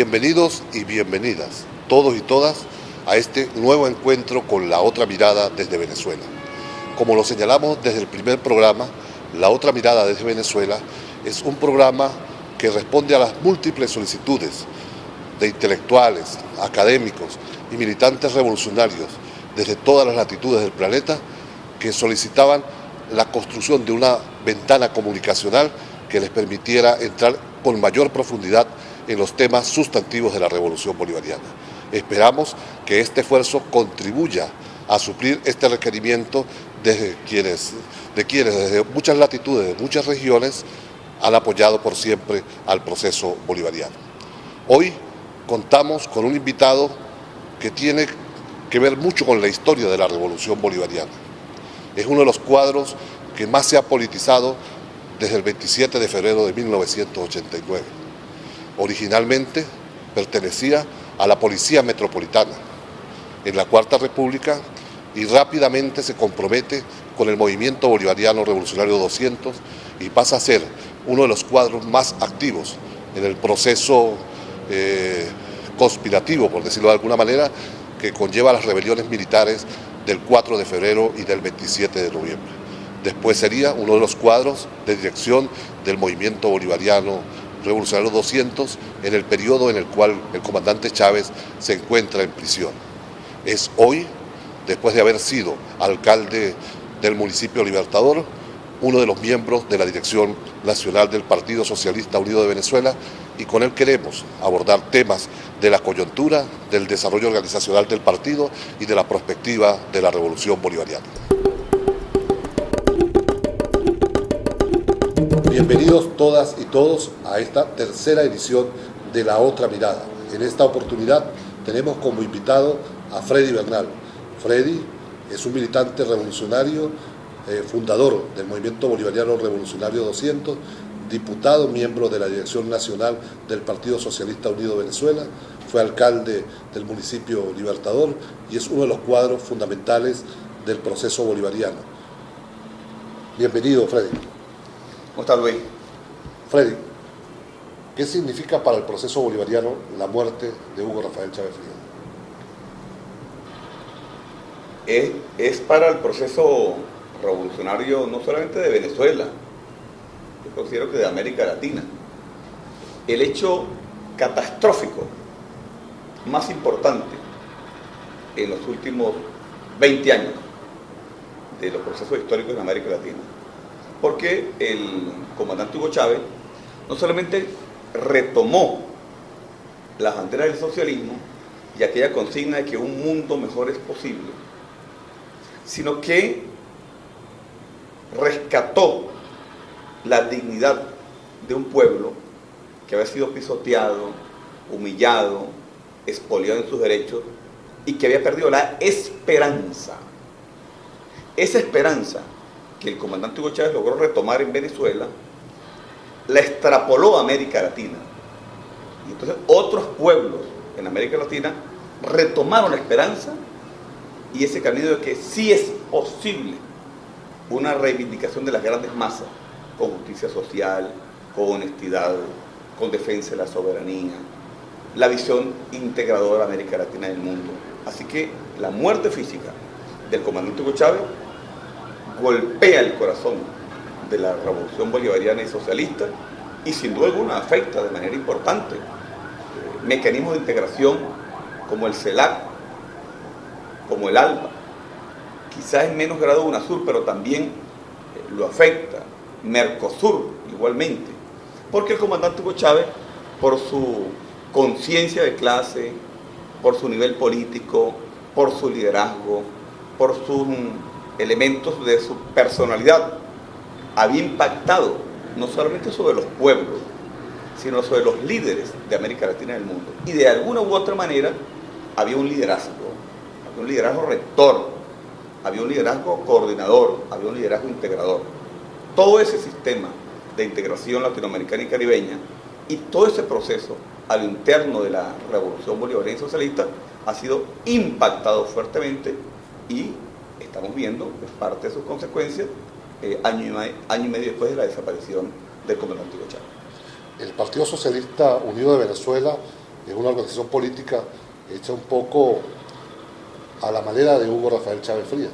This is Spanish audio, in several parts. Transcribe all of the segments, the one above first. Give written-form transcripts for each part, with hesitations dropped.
Bienvenidos y bienvenidas, todos y todas, a este nuevo encuentro con La Otra Mirada desde Venezuela. Como lo señalamos desde el primer programa, La Otra Mirada desde Venezuela es un programa que responde a las múltiples solicitudes de intelectuales, académicos y militantes revolucionarios desde todas las latitudes del planeta que solicitaban la construcción de una ventana comunicacional que les permitiera entrar con mayor profundidad en los temas sustantivos de la Revolución Bolivariana. Esperamos que este esfuerzo contribuya a suplir este requerimiento de quienes desde muchas latitudes, de muchas regiones, han apoyado por siempre al proceso bolivariano. Hoy contamos con un invitado que tiene que ver mucho con la historia de la Revolución Bolivariana. Es uno de los cuadros que más se ha politizado desde el 27 de febrero de 1989. Originalmente pertenecía a la Policía Metropolitana en la Cuarta República y rápidamente se compromete con el movimiento bolivariano revolucionario 200 y pasa a ser uno de los cuadros más activos en el proceso conspirativo, por decirlo de alguna manera, que conlleva las rebeliones militares del 4 de febrero y del 27 de noviembre. Después sería uno de los cuadros de dirección del movimiento bolivariano revolucionario 200 en el periodo en el cual el comandante Chávez se encuentra en prisión. Es hoy, después de haber sido alcalde del municipio Libertador, uno de los miembros de la dirección nacional del Partido Socialista Unido de Venezuela, y con él queremos abordar temas de la coyuntura, del desarrollo organizacional del partido y de la perspectiva de la revolución bolivariana. Bienvenidos todas y todos a esta tercera edición de La Otra Mirada. En esta oportunidad tenemos como invitado a Freddy Bernal. Freddy es un militante revolucionario, fundador del Movimiento Bolivariano Revolucionario 200, diputado, miembro de la Dirección Nacional del Partido Socialista Unido de Venezuela, fue alcalde del municipio Libertador y es uno de los cuadros fundamentales del proceso bolivariano. Bienvenido, Freddy. ¿Cómo estás, Luis? Freddy, ¿qué significa para el proceso bolivariano la muerte de Hugo Rafael Chávez Frías? Es para el proceso revolucionario no solamente de Venezuela, yo considero que de América Latina. El hecho catastrófico más importante en los últimos 20 años de los procesos históricos en América Latina. Porque el comandante Hugo Chávez no solamente retomó las banderas del socialismo y aquella consigna de que un mundo mejor es posible, sino que rescató la dignidad de un pueblo que había sido pisoteado, humillado, expoliado en sus derechos y que había perdido la esperanza. Esa esperanza que el comandante Hugo Chávez logró retomar en Venezuela, la extrapoló a América Latina. Y entonces otros pueblos en América Latina retomaron la esperanza y ese camino de que sí es posible una reivindicación de las grandes masas, con justicia social, con honestidad, con defensa de la soberanía, la visión integradora de América Latina y del mundo. Así que la muerte física del comandante Hugo Chávez golpea el corazón de la revolución bolivariana y socialista y sin duda alguna afecta de manera importante mecanismos de integración como el CELAC, como el ALBA, quizás en menos grado UNASUR, pero también lo afecta, Mercosur igualmente, porque el comandante Hugo Chávez, por su conciencia de clase, por su nivel político, por su liderazgo, por sus elementos de su personalidad, había impactado no solamente sobre los pueblos, sino sobre los líderes de América Latina y del mundo. Y de alguna u otra manera había un liderazgo rector, había un liderazgo coordinador, había un liderazgo integrador. Todo ese sistema de integración latinoamericana y caribeña y todo ese proceso al interno de la revolución bolivariana y socialista ha sido impactado fuertemente y estamos viendo parte de sus consecuencias año y medio después de la desaparición del comandante Hugo Chávez. El Partido Socialista Unido de Venezuela es una organización política hecha un poco a la manera de Hugo Rafael Chávez Frías,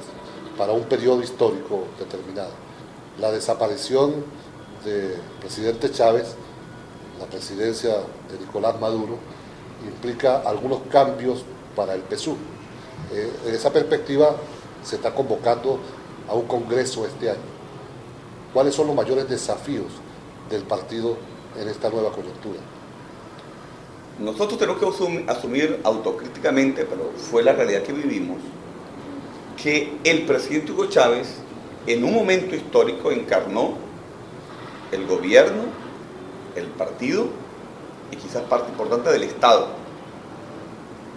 para un periodo histórico determinado. La desaparición del presidente Chávez, la presidencia de Nicolás Maduro, implica algunos cambios para el PSUV. En esa perspectiva se está convocando a un congreso este año. ¿Cuáles son los mayores desafíos del partido en esta nueva coyuntura? Nosotros tenemos que asumir autocríticamente, pero fue la realidad que vivimos, que el presidente Hugo Chávez en un momento histórico encarnó el gobierno, el partido y quizás parte importante del Estado.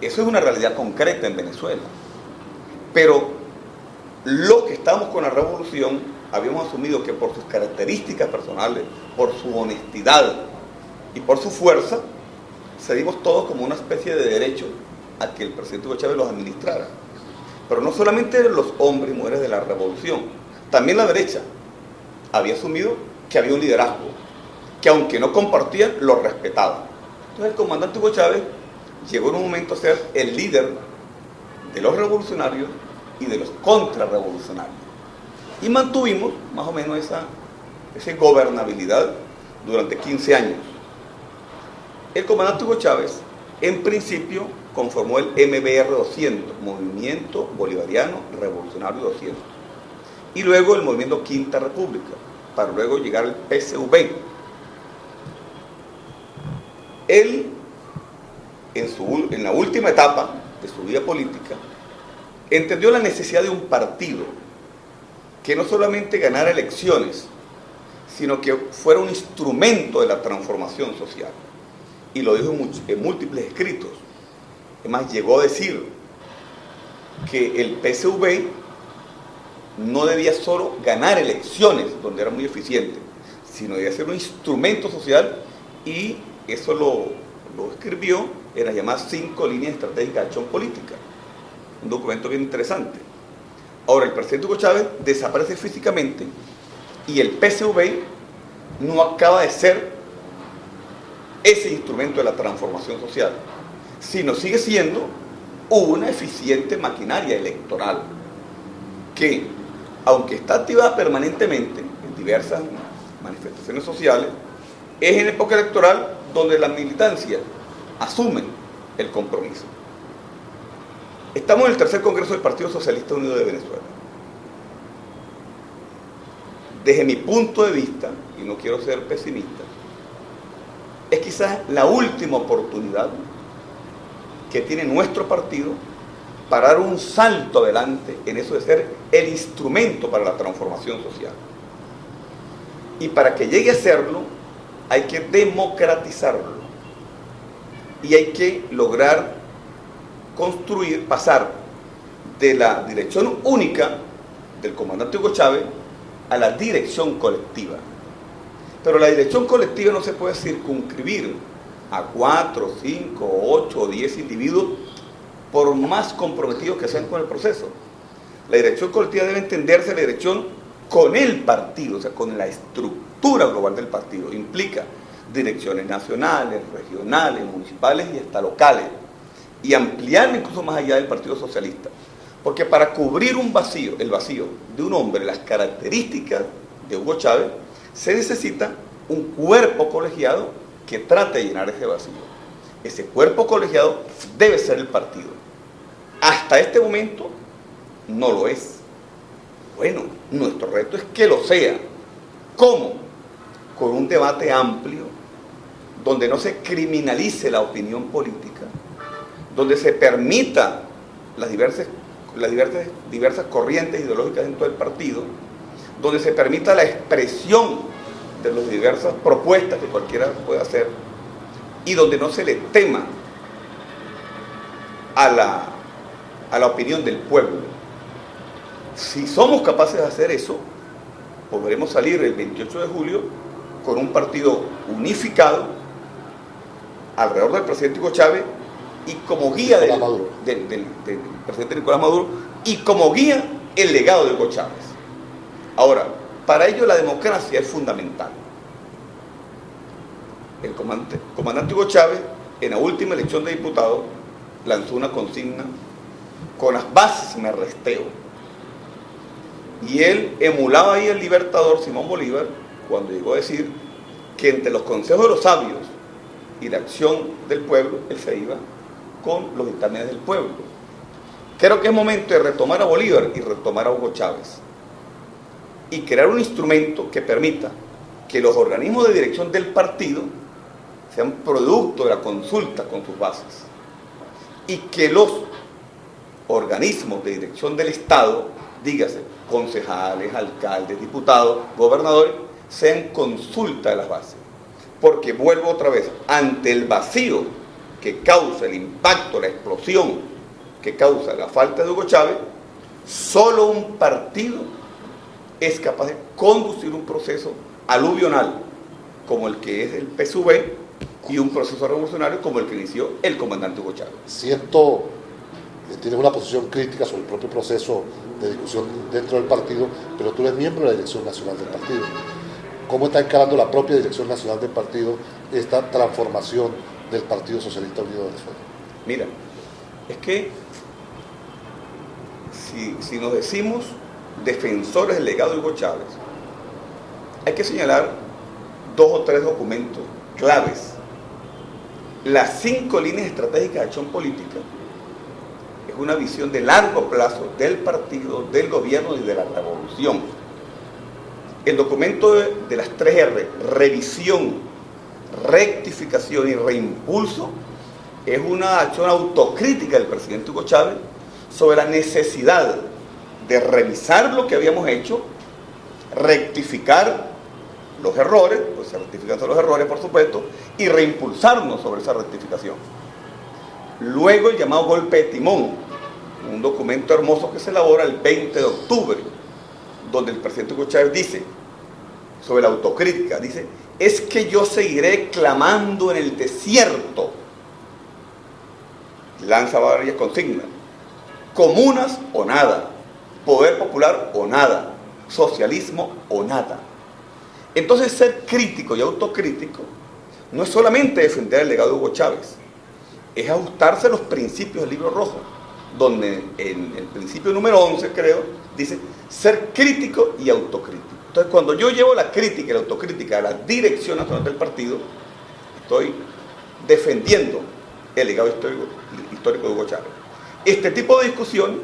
Eso es una realidad concreta en Venezuela. Pero los que estamos con la revolución habíamos asumido que por sus características personales, por su honestidad y por su fuerza, cedimos todos como una especie de derecho a que el presidente Hugo Chávez los administrara. Pero no solamente los hombres y mujeres de la revolución, también la derecha había asumido que había un liderazgo, que aunque no compartían, lo respetaban. Entonces el comandante Hugo Chávez llegó en un momento a ser el líder de los revolucionarios y de los contrarrevolucionarios. Y mantuvimos más o menos esa gobernabilidad durante 15 años. El comandante Hugo Chávez, en principio, conformó el MBR 200, Movimiento Bolivariano Revolucionario 200, y luego el Movimiento Quinta República, para luego llegar al PSV. Él, en la última etapa de su vida política, entendió la necesidad de un partido que no solamente ganara elecciones, sino que fuera un instrumento de la transformación social. Y lo dijo en múltiples escritos. Además, llegó a decir que el PSV no debía solo ganar elecciones, donde era muy eficiente, sino debía ser un instrumento social, y eso lo escribió en las llamadas 5 líneas estratégicas de acción política. Un documento bien interesante. Ahora, el presidente Hugo Chávez desaparece físicamente y el PSV no acaba de ser ese instrumento de la transformación social, sino sigue siendo una eficiente maquinaria electoral que, aunque está activada permanentemente en diversas manifestaciones sociales, es en época electoral donde la militancia asume el compromiso. Estamos en el tercer Congreso del Partido Socialista Unido de Venezuela. Desde mi punto de vista, y no quiero ser pesimista, es quizás la última oportunidad que tiene nuestro partido para dar un salto adelante en eso de ser el instrumento para la transformación social. Y para que llegue a serlo, hay que democratizarlo. Y hay que lograr pasar de la dirección única del comandante Hugo Chávez a la dirección colectiva. Pero la dirección colectiva no se puede circunscribir a 4, 5, 8 o 10 individuos, por más comprometidos que sean con el proceso. La dirección colectiva debe entenderse la dirección con el partido, o sea, con la estructura global del partido. Implica direcciones nacionales, regionales, municipales y hasta locales, y ampliar incluso más allá del Partido Socialista. Porque para cubrir el vacío de un hombre, las características de Hugo Chávez, se necesita un cuerpo colegiado que trate de llenar ese vacío. Ese cuerpo colegiado debe ser el partido. Hasta este momento no lo es. Bueno, nuestro reto es que lo sea. ¿Cómo? Con un debate amplio, donde no se criminalice la opinión política, donde se permita las diversas corrientes ideológicas dentro del partido, donde se permita la expresión de las diversas propuestas que cualquiera pueda hacer, y donde no se le tema a la opinión del pueblo. Si somos capaces de hacer eso, podremos salir el 28 de julio con un partido unificado alrededor del presidente Hugo Chávez y como guía del presidente Nicolás Maduro, y como guía el legado de Hugo Chávez. Ahora, para ello la democracia es fundamental. El comandante Hugo Chávez en la última elección de diputados, lanzó una consigna: con las bases me resteo. Y él emulaba ahí al libertador Simón Bolívar cuando llegó a decir que entre los consejos de los sabios y la acción del pueblo, él se iba con los dictámenes del pueblo. Creo que es momento de retomar a Bolívar y retomar a Hugo Chávez y crear un instrumento que permita que los organismos de dirección del partido sean producto de la consulta con sus bases y que los organismos de dirección del Estado, dígase, concejales, alcaldes, diputados, gobernadores, sean consulta de las bases. Porque vuelvo otra vez, ante el vacío que causa el impacto, la explosión que causa la falta de Hugo Chávez, solo un partido es capaz de conducir un proceso aluvional como el que es el PSUV y un proceso revolucionario como el que inició el comandante Hugo Chávez. Siento que tienes una posición crítica sobre el propio proceso de discusión dentro del partido, pero tú eres miembro de la dirección nacional del partido. ¿Cómo está encarando la propia dirección nacional del partido esta transformación del Partido Socialista Unido de Venezuela? Mira, es que si nos decimos defensores del legado de Hugo Chávez, hay que señalar 2 o 3 documentos claves. Las 5 líneas estratégicas de acción política es una visión de largo plazo del partido, del gobierno y de la revolución. El documento de las 3 R, revisión, rectificación y reimpulso, es una acción autocrítica del presidente Hugo Chávez sobre la necesidad de revisar lo que habíamos hecho, rectificar los errores, pues se rectifican los errores por supuesto, y reimpulsarnos sobre esa rectificación. Luego el llamado golpe de timón, un documento hermoso que se elabora el 20 de octubre, donde el presidente Hugo Chávez dice, sobre la autocrítica, dice: es que yo seguiré clamando en el desierto. Lanza varias consignas: comunas o nada, poder popular o nada, socialismo o nada. Entonces, ser crítico y autocrítico no es solamente defender el legado de Hugo Chávez, es ajustarse a los principios del Libro Rojo, donde en el principio número 11, creo, dice ser crítico y autocrítico. Entonces, cuando yo llevo la crítica y la autocrítica a la dirección nacional del partido, estoy defendiendo el legado histórico de Hugo Chávez. Este tipo de discusión,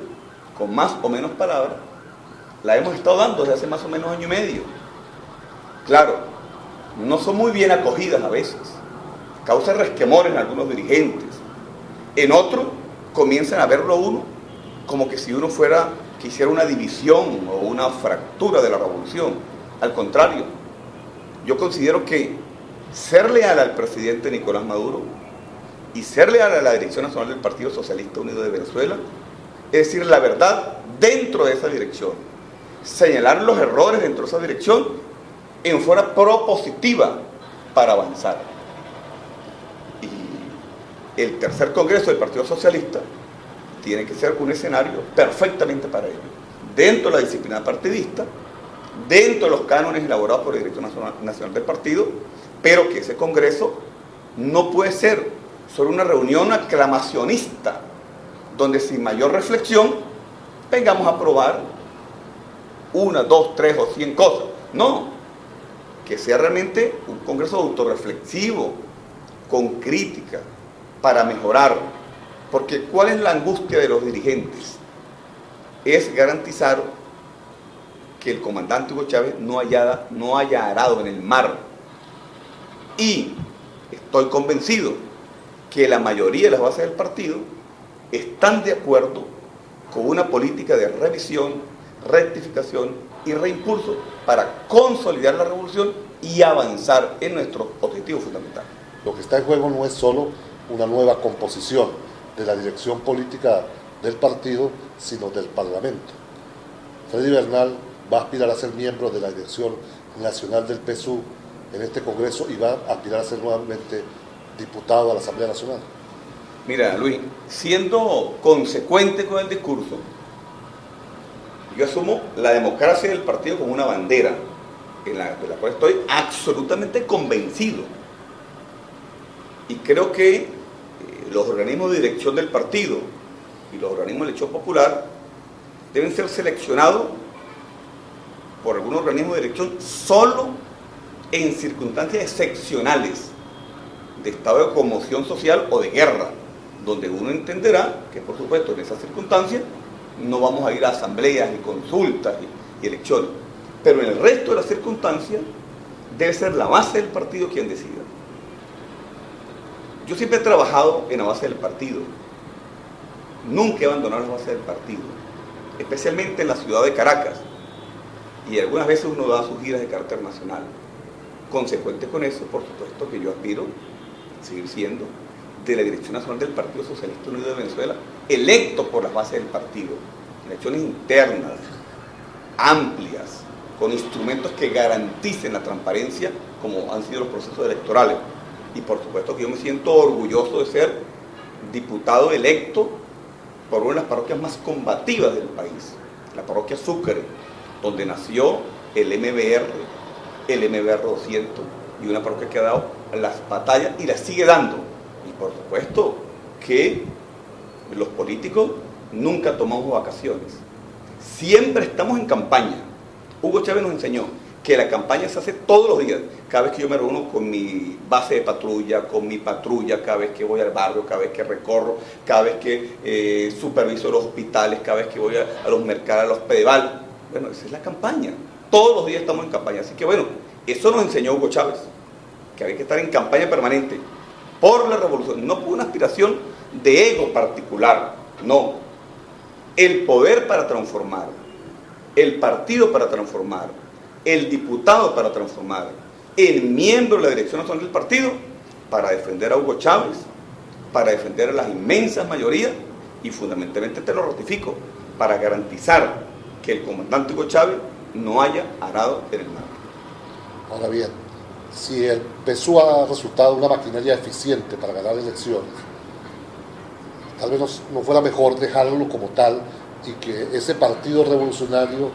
con más o menos palabras, la hemos estado dando desde hace más o menos año y medio. Claro, no son muy bien acogidas a veces, causa resquemor en algunos dirigentes. En otros comienzan a verlo uno como que si uno quisiera una división o una fractura de la revolución. Al contrario, yo considero que ser leal al presidente Nicolás Maduro y ser leal a la dirección nacional del Partido Socialista Unido de Venezuela es decir la verdad dentro de esa dirección, señalar los errores dentro de esa dirección en forma propositiva para avanzar. Y el tercer congreso del Partido Socialista tiene que ser un escenario perfectamente para ello, dentro de la disciplina partidista, dentro de los cánones elaborados por la Dirección Nacional del Partido, pero que ese congreso no puede ser solo una reunión aclamacionista, donde sin mayor reflexión vengamos a aprobar 1, 2, 3 o 100 cosas. No, que sea realmente un congreso autorreflexivo, con crítica, para mejorar. Porque ¿cuál es la angustia de los dirigentes? Es garantizar que el comandante Hugo Chávez no haya arado en el mar. Y estoy convencido que la mayoría de las bases del partido están de acuerdo con una política de revisión, rectificación y reimpulso para consolidar la revolución y avanzar en nuestro objetivo fundamental. Lo que está en juego no es solo una nueva composición de la dirección política del partido, sino del Parlamento. Freddy Bernal va a aspirar a ser miembro de la dirección nacional del PSU en este Congreso y va a aspirar a ser nuevamente diputado a la Asamblea Nacional. Mira, Luis, siendo consecuente con el discurso, yo asumo la democracia del partido como una bandera de la cual estoy absolutamente convencido. Y creo que los organismos de dirección del partido y los organismos de elección popular deben ser seleccionados por algún organismo de dirección solo en circunstancias excepcionales de estado de conmoción social o de guerra, donde uno entenderá que, por supuesto, en esas circunstancias no vamos a ir a asambleas y consultas y elecciones, pero en el resto de las circunstancias debe ser la base del partido quien decida. Yo siempre he trabajado en la base del partido, nunca he abandonado la base del partido, especialmente en la ciudad de Caracas, y algunas veces uno da sus giras de carácter nacional. Consecuente con eso, por supuesto que yo aspiro a seguir siendo de la Dirección Nacional del Partido Socialista Unido de Venezuela, electo por las bases del partido, elecciones internas, amplias, con instrumentos que garanticen la transparencia, como han sido los procesos electorales. Y por supuesto que yo me siento orgulloso de ser diputado electo por una de las parroquias más combativas del país, la parroquia Sucre, donde nació el MBR 200, y una parroquia que ha dado las batallas y las sigue dando. Y por supuesto que los políticos nunca tomamos vacaciones, siempre estamos en campaña. Hugo Chávez nos enseñó que la campaña se hace todos los días. Cada vez que yo me reúno con mi base de patrulla, con mi patrulla, cada vez que voy al barrio, cada vez que recorro, cada vez que superviso los hospitales, cada vez que voy a los mercados, a los Pedeval. Bueno, esa es la campaña. Todos los días estamos en campaña. Así que bueno, eso nos enseñó Hugo Chávez, que había que estar en campaña permanente por la revolución, no por una aspiración de ego particular, no. El poder para transformar, el partido para transformar, el diputado para transformar, el miembro de la Dirección Nacional del Partido para defender a Hugo Chávez, para defender a las inmensas mayorías y fundamentalmente, te lo ratifico, para garantizar que el comandante Hugo Chávez no haya arado en el mar. Ahora bien, si el PSUV ha resultado una maquinaria eficiente para ganar elecciones, tal vez no fuera mejor dejarlo como tal y que ese partido revolucionario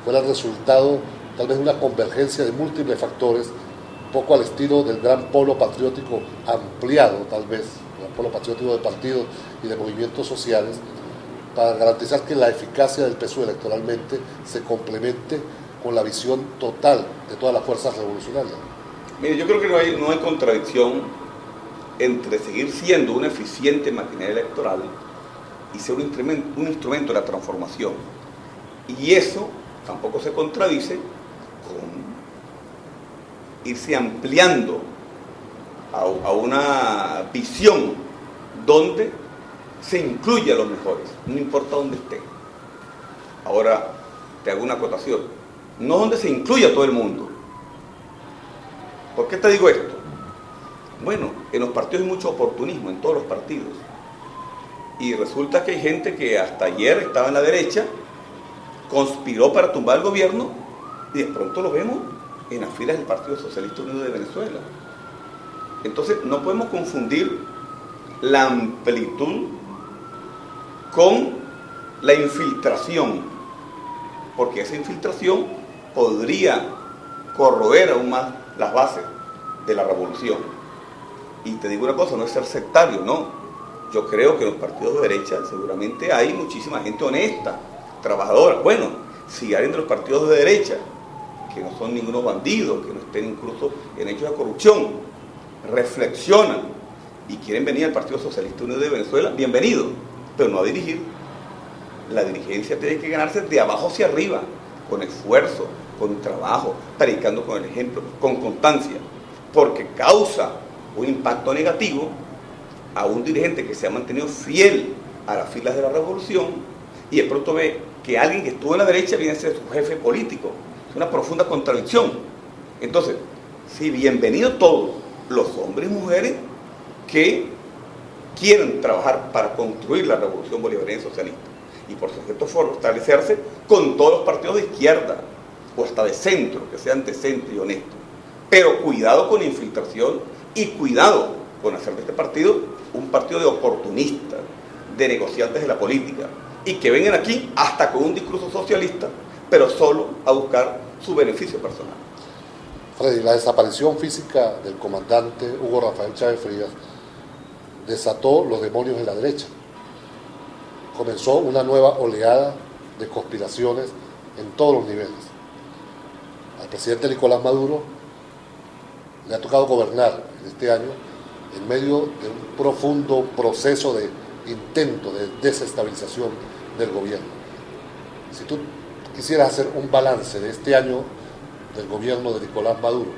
fuera el resultado tal vez de una convergencia de múltiples factores, un poco al estilo del gran polo patriótico ampliado, tal vez, el gran polo patriótico de partidos y de movimientos sociales, para garantizar que la eficacia del PSUV electoralmente se complemente con la visión total de todas las fuerzas revolucionarias. Mire, yo creo que no hay contradicción entre seguir siendo una eficiente maquinaria electoral y ser un instrumento de la transformación. Y eso tampoco se contradice con irse ampliando a una visión donde se incluye a los mejores, no importa dónde estén. Ahora, te hago una acotación. No donde se incluye a todo el mundo. ¿Por qué te digo esto? Bueno, en los partidos hay mucho oportunismo, en todos los partidos. Y resulta que hay gente que hasta ayer estaba en la derecha, conspiró para tumbar el gobierno, y de pronto lo vemos en las filas del Partido Socialista Unido de Venezuela. Entonces, no podemos confundir la amplitud con la infiltración, porque esa infiltración podría corroer aún más las bases de la revolución. Y te digo una cosa, no es ser sectario, no. Yo creo que en los partidos de derecha seguramente hay muchísima gente honesta, trabajadora. Bueno, si alguien de los partidos de derecha, que no son ningunos bandidos, que no estén incluso en hechos de corrupción, reflexionan y quieren venir al Partido Socialista Unido de Venezuela, bienvenido, pero no a dirigir. La dirigencia tiene que ganarse de abajo hacia arriba, con esfuerzo, con trabajo, predicando con el ejemplo, con constancia, porque causa un impacto negativo a un dirigente que se ha mantenido fiel a las filas de la revolución y de pronto ve que alguien que estuvo en la derecha viene a ser su jefe político. Es una profunda contradicción. Entonces, sí, bienvenidos todos los hombres y mujeres que quieren trabajar para construir la revolución bolivariana y socialista. Y por supuesto fortalecerse con todos los partidos de izquierda o hasta de centro, que sean decentes y honestos. Pero cuidado con la infiltración y cuidado con hacer de este partido un partido de oportunistas, de negociantes de la política, y que vengan aquí hasta con un discurso socialista, pero solo a buscar su beneficio personal. Freddy, la desaparición física del comandante Hugo Rafael Chávez Frías desató los demonios de la derecha. Comenzó una nueva oleada de conspiraciones en todos los niveles. Al presidente Nicolás Maduro le ha tocado gobernar en este año en medio de un profundo proceso de intento de desestabilización del gobierno. Si tú quisieras hacer un balance de este año del gobierno de Nicolás Maduro,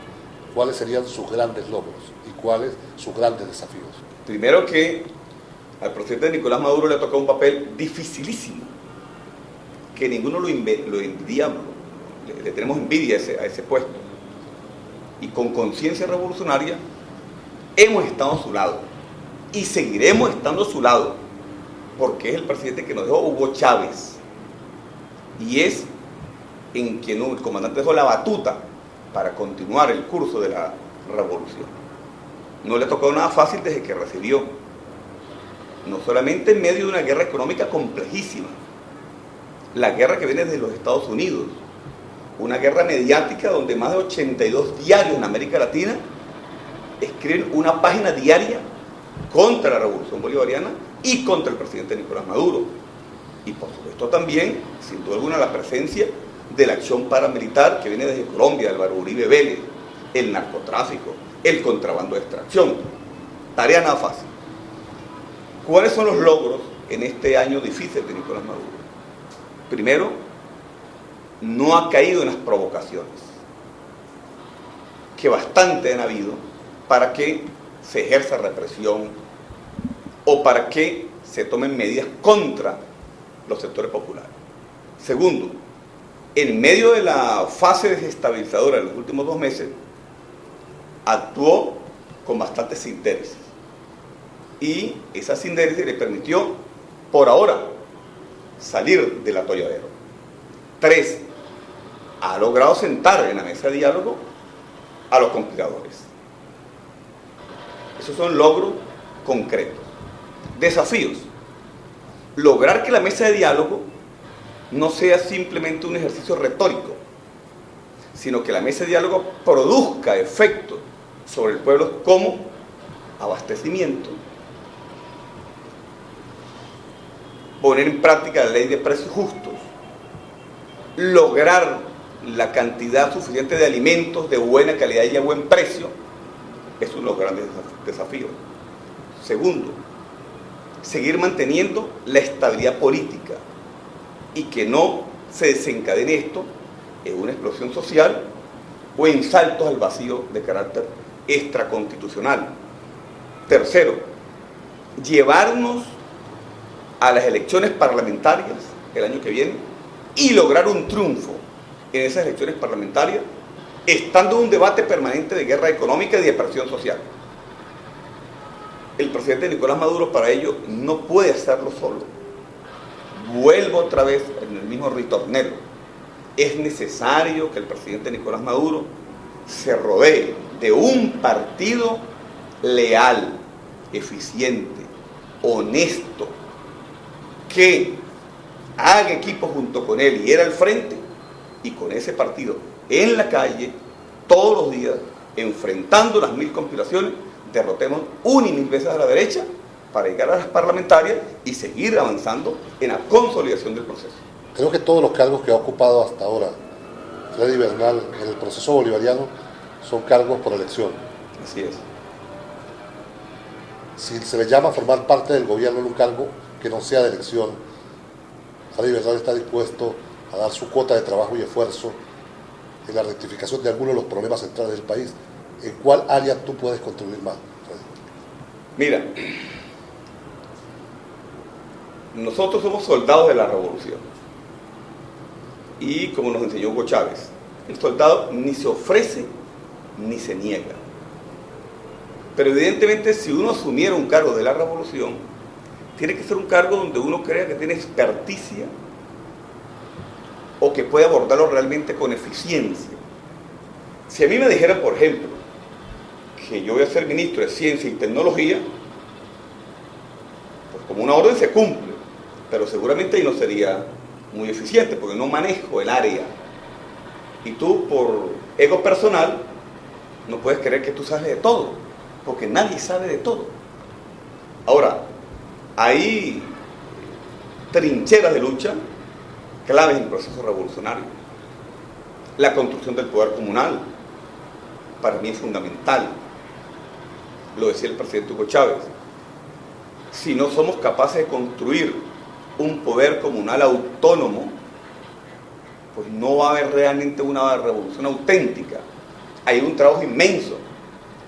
¿cuáles serían sus grandes logros y cuáles sus grandes desafíos? Primero, que al presidente Nicolás Maduro le ha tocado un papel dificilísimo, que ninguno lo envidiamos, le tenemos envidia a ese puesto. Y con conciencia revolucionaria hemos estado a su lado y seguiremos estando a su lado, porque es el presidente que nos dejó Hugo Chávez y es en quien el comandante dejó la batuta para continuar el curso de la revolución. No le ha tocado nada fácil desde que recibió, no solamente en medio de una guerra económica complejísima, la guerra que viene desde los Estados Unidos, una guerra mediática donde más de 82 diarios en América Latina escriben una página diaria contra la revolución bolivariana y contra el presidente Nicolás Maduro. Y por supuesto también, sin duda alguna, la presencia de la acción paramilitar que viene desde Colombia, Álvaro Uribe Vélez, el narcotráfico, el contrabando de extracción. Tarea nada fácil. ¿Cuáles son los logros en este año difícil de Nicolás Maduro? Primero, no ha caído en las provocaciones, que bastante han habido para que se ejerza represión o para que se tomen medidas contra los sectores populares. Segundo, en medio de la fase desestabilizadora de los últimos 2 meses, actuó con bastante sindéresis. Y esa sindéresis le permitió, por ahora, salir del atolladero. 3, ha logrado sentar en la mesa de diálogo a los conspiradores. Esos son logros concretos. Desafíos: lograr que la mesa de diálogo no sea simplemente un ejercicio retórico, sino que la mesa de diálogo produzca efectos sobre el pueblo como abastecimiento, poner en práctica la ley de precios justos, lograr la cantidad suficiente de alimentos de buena calidad y a buen precio. Es uno de los grandes desafíos. Segundo, seguir manteniendo la estabilidad política y que no se desencadene esto en una explosión social o en saltos al vacío de carácter extraconstitucional. Tercero, llevarnos a las elecciones parlamentarias el año que viene y lograr un triunfo en esas elecciones parlamentarias, estando en un debate permanente de guerra económica y de presión social. El presidente Nicolás Maduro para ello no puede hacerlo solo. Vuelvo otra vez en el mismo ritornelo. Es necesario que el presidente Nicolás Maduro se rodee de un partido leal, eficiente, honesto, que haga equipo junto con él y él al frente, y con ese partido en la calle, todos los días, enfrentando las 1000 conspiraciones, derrotemos una y 1000 veces a la derecha para llegar a las parlamentarias y seguir avanzando en la consolidación del proceso. Creo que todos los cargos que ha ocupado hasta ahora Freddy Bernal en el proceso bolivariano son cargos por elección. Así es. Si se le llama a formar parte del gobierno en un cargo que no sea de elección, Freddy Bernal está dispuesto a dar su cuota de trabajo y esfuerzo en la rectificación de algunos de los problemas centrales del país. ¿En cuál área tú puedes contribuir más, Freddy? Mira, nosotros somos soldados de la revolución. Y como nos enseñó Hugo Chávez, el soldado ni se ofrece ni se niega. Pero evidentemente, si uno asumiera un cargo de la revolución, tiene que ser un cargo donde uno crea que tiene experticia o que puede abordarlo realmente con eficiencia. Si a mí me dijeran, por ejemplo, que yo voy a ser ministro de Ciencia y Tecnología, pues como una orden se cumple, pero seguramente ahí no sería muy eficiente porque no manejo el área. Y tú, por ego personal, no puedes creer que tú sabes de todo, porque nadie sabe de todo. Ahora, hay trincheras de lucha claves en el proceso revolucionario. La construcción del poder comunal, para mí es fundamental. Lo decía el presidente Hugo Chávez. Si no somos capaces de construir un poder comunal autónomo, pues no va a haber realmente una revolución auténtica. Hay un trabajo inmenso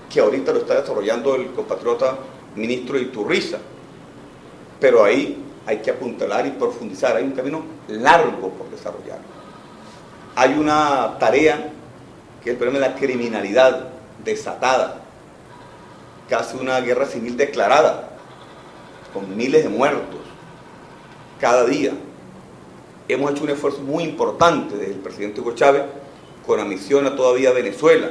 que ahorita lo está desarrollando el compatriota ministro Iturriza, pero ahí hay que apuntalar y profundizar. Hay un camino largo por desarrollar. Hay una tarea que es el problema de la criminalidad desatada, casi una guerra civil declarada, con miles de muertos cada día. Hemos hecho un esfuerzo muy importante desde el presidente Hugo Chávez con la misión a Todavía Venezuela.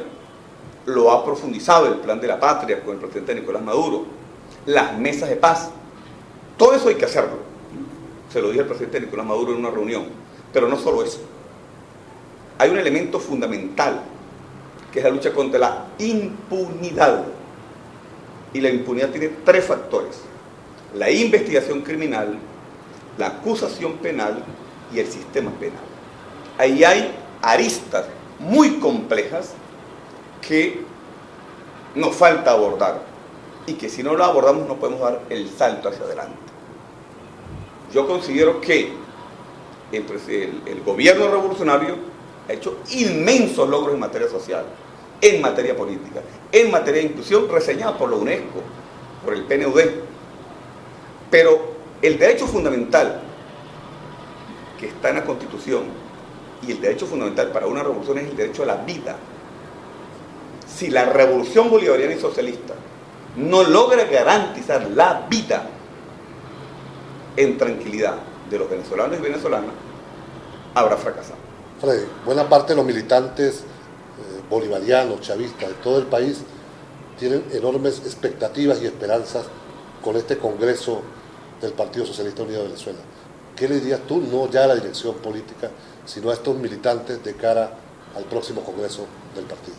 Lo ha profundizado el Plan de la Patria con el presidente Nicolás Maduro, las mesas de paz. Todo eso hay que hacerlo. Se lo dije al presidente Nicolás Maduro en una reunión. Pero no solo eso. Hay un elemento fundamental, que es la lucha contra la impunidad. Y la impunidad tiene tres factores: la investigación criminal, la acusación penal y el sistema penal. Ahí hay aristas muy complejas que nos falta abordar y que si no lo abordamos no podemos dar el salto hacia adelante. Yo considero que el gobierno revolucionario ha hecho inmensos logros en materia social, en materia política, en materia de inclusión, reseñada por la UNESCO, por el PNUD. Pero el derecho fundamental que está en la Constitución y el derecho fundamental para una revolución es el derecho a la vida. Si la revolución bolivariana y socialista no logra garantizar la vida en tranquilidad de los venezolanos y venezolanas, habrá fracasado. Freddy, buena parte de los militantes bolivarianos, chavistas de todo el país tienen enormes expectativas y esperanzas con este Congreso del Partido Socialista Unido de Venezuela. ¿Qué le dirías tú, no ya a la dirección política, sino a estos militantes de cara al próximo Congreso del partido?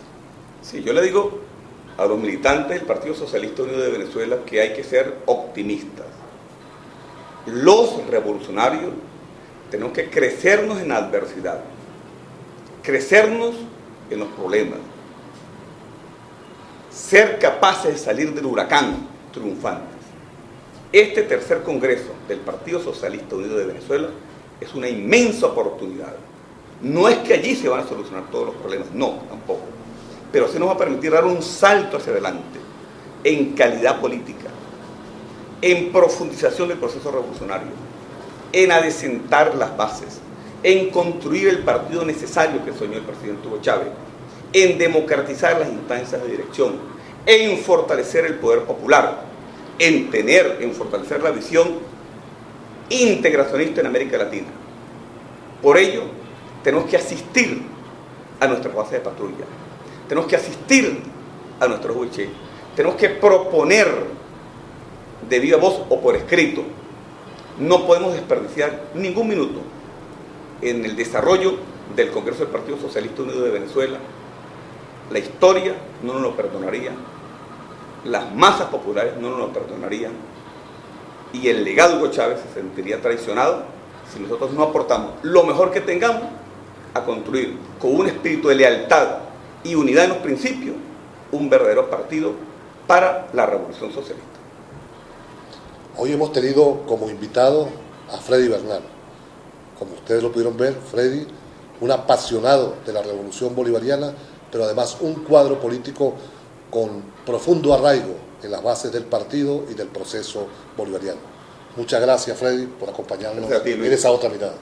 Sí, yo le digo a los militantes del Partido Socialista Unido de Venezuela que hay que ser optimistas. Los revolucionarios tenemos que crecernos en la adversidad, crecernos en los problemas, ser capaces de salir del huracán triunfantes. Este tercer Congreso del Partido Socialista Unido de Venezuela es una inmensa oportunidad. No es que allí se van a solucionar todos los problemas, no, tampoco. Pero sí nos va a permitir dar un salto hacia adelante en calidad política, en profundización del proceso revolucionario, en adecentar las bases, en construir el partido necesario que soñó el presidente Hugo Chávez, en democratizar las instancias de dirección, en fortalecer el poder popular, en fortalecer la visión integracionista en América Latina. Por ello, tenemos que asistir a nuestras bases de patrulla, tenemos que asistir a nuestros UIC, tenemos que proponer de viva voz o por escrito. No podemos desperdiciar ningún minuto en el desarrollo del Congreso del Partido Socialista Unido de Venezuela. La historia no nos lo perdonaría, las masas populares no nos lo perdonarían, y el legado de Hugo Chávez se sentiría traicionado si nosotros no aportamos lo mejor que tengamos a construir con un espíritu de lealtad y unidad en los principios un verdadero partido para la revolución socialista. Hoy hemos tenido como invitado a Freddy Bernal. Como ustedes lo pudieron ver, Freddy, un apasionado de la revolución bolivariana, pero además un cuadro político con profundo arraigo en las bases del partido y del proceso bolivariano. Muchas gracias, Freddy, por acompañarnos en esa otra mirada.